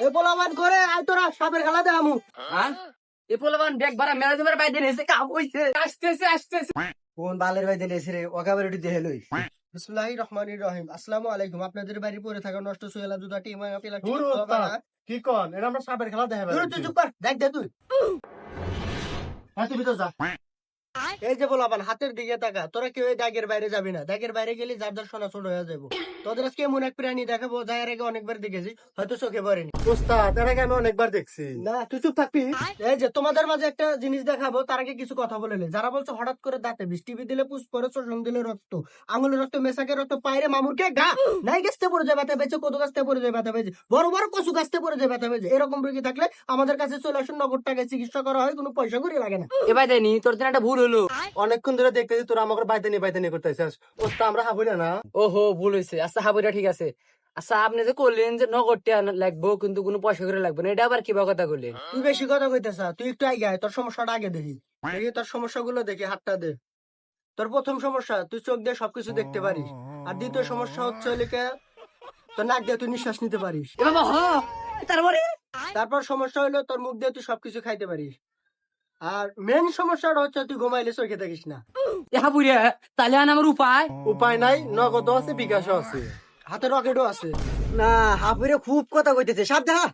এ পোলাবান করে আয় তোরা সাপের খেলা দে আমু। হ্যাঁ এ পোলাবান ব্যাগ ভাড়া মেলা দিবার বাইরে এসে কাম হইছে আসতেছে কোন বালের ভাই দিলে রে ওকাবারটি দেহে লই। বিসমিল্লাহির রহমানির রহিম। আসসালামু আলাইকুম। আপনাদের বাড়ি পড়ে থাকা নষ্ট সোয়েলা জুতাটি এবং আপেলা দূর ওস্তাদ, কি কন? এটা আমরা সাপের খেলা দেখাবে। তুই চুপ কর, দেখ দে তুই। হ্যাঁ, তুই ভিতর যা। এই যে বলাবান হাতের দিকে তাকা, তোরা কেউ এই দাগের বাইরে যাবি না। দাগের বাইরে গেলে যার যার সোনা ছোট হয়ে যাবো। তোদের আজকে এমন এক প্রাণী দেখাবো যার আগে অনেকবার দেখেছি, হয়তো চোখে পড়েনি। ওস্তাদ, এর আগে আমি অনেকবার দেখছি। না তুই চুপ থাকবি। এই যে তোমাদের মাঝে একটা জিনিস দেখাবো, তার আগে কিছু কথা বলে নে। যারা বলছো হঠাৎ করে দাঁতে বিষ, টিভি দিলে পুষ পরে, চোষণ দিলে রক্ত, আঙুলের রক্ত, মেসাকে রক্ত, পায়রে মামুরকে গা নাই গাছতে পড়ে যায় ব্যথা পেয়েছে, কত গাছতে পড়ে যায় ব্যথা পেয়েছে, বড় বড় কচু গাছতে পড়ে যায় ব্যথা পেয়েছে। এরকম রোগী থাকলে আমাদের কাছে চলে আসুন, নগদ টাকায় চিকিৎসা করা হয়, কোনো পয়সা করে লাগে না। এবার দেয়নি তোর জন্য একটা ভুল হলো। অনেকক্ষণ ধরে দেখতেছি তোরা আমাকে বাইতে নিয়ে করতেছিস। ওস্তাদ, আমরা হাবুলে না। ওহো ভুল হয়েছে। আচ্ছা হাবুরা ঠিক আছে। আচ্ছা আপনি যে করলেন যে নগদ টাকা লাগবো কিন্তু কোনো পয়সা করে লাগবে না, এটা আবার কি কথা করলেন? তুই বেশি কথা কইতেছ, তুই একটু আগে আয়, তোর সমস্যাটা আগে দেখি। দেখি তোর সমস্যাগুলো দেখি, হাতটা দে। তোর প্রথম সমস্যা, তুই চোখ দিয়ে সবকিছু দেখতে পারিস। আর দ্বিতীয় সমস্যা হচ্ছে লিখে তোর নাক দিয়ে তুই নিঃশ্বাস নিতে পারিস। এ বাবা হ তারপরে তারপর সমস্যা হলো তোর মুখ দিয়ে তুই সবকিছু খাইতে পারিস। আর মেন সমস্যাটা হচ্ছে তুই ঘুমাইলে চোখে থাকিস না। এ হাবুরা তাহলে আন আমার উপায়। উপায় নাই, নগদও আছে, বিকাশও আছে। হাতে রকেটও আছে। না হাবুরে খুব কথা কইতেছে, সাপ দেখা।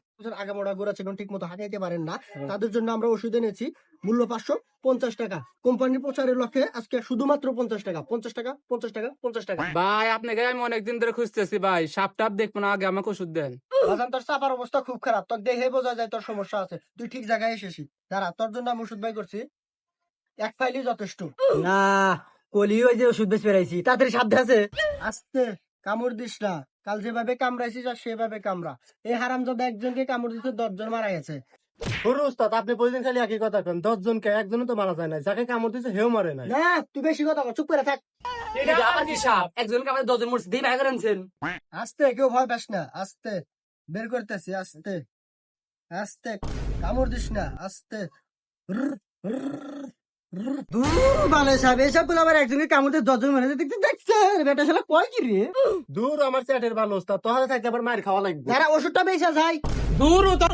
আগামোড়া গোড়া চিকন ঠিক মতো হাঁটাইতে পারেন না, তাদের জন্য আমরা ওষুধ এনেছি। মূল্য 550 টাকা। কোম্পানির প্রচারের লক্ষ্যে আজকে শুধুমাত্র 50 টাকা, 50 টাকা, 50 টাকা, 50 টাকা। ভাই আপনাকে আমি অনেকদিন ধরে খুঁজতেছি ভাই, সাপ টাপ দেখবো না, আগে আমাকে ওষুধ দেন। বাজান তোর চাপার অবস্থা খুব খারাপ, তোর দেখে বোঝা যায় তোর সমস্যা আছে। তুই ঠিক জায়গায় এসেছিস। দাঁড়া, তোর জন্য আমি ওষুধ বাই করছি, এক ফাইলই যথেষ্ট। না কলি ওই যে ওষুধ বেশ পেরাইছি, তাড়াতাড়ি সাপ আছে। আস্তে, কামড় দিস না। কাল যেভাবে কামড়াইছিস আর সেভাবে কামড়া। এই হারামজাদা একজনকে কামড় দিতে 10 জন মারা গেছে। ধরো ওস্তাদ, আপনি প্রতিদিন খালি একই কথা কেন? 10 জনকে একজনও তো মারা যায় না, যাকে কামড় দিচ্ছে হেও মারে নাই। না তুই বেশি কথা বল, চুপ করে থাক। এটা আবার কি সাপ? একজনকে আমাদের 10 জন মরছে, দিয়ে ভাই করেছেন। আস্তে, কেউ ভয় পাস না। আস্তে, বের করতেছি। আস্তে আস্তে, কামড় দিস না। আস্তে। দূর, আমার চ্যাটের ভালো ওস্তাদ, তো হাতে থাকতে আবার মার খাওয়া লাগবে। যারা ওষুধটা বেচা যায়। দূর ও তোর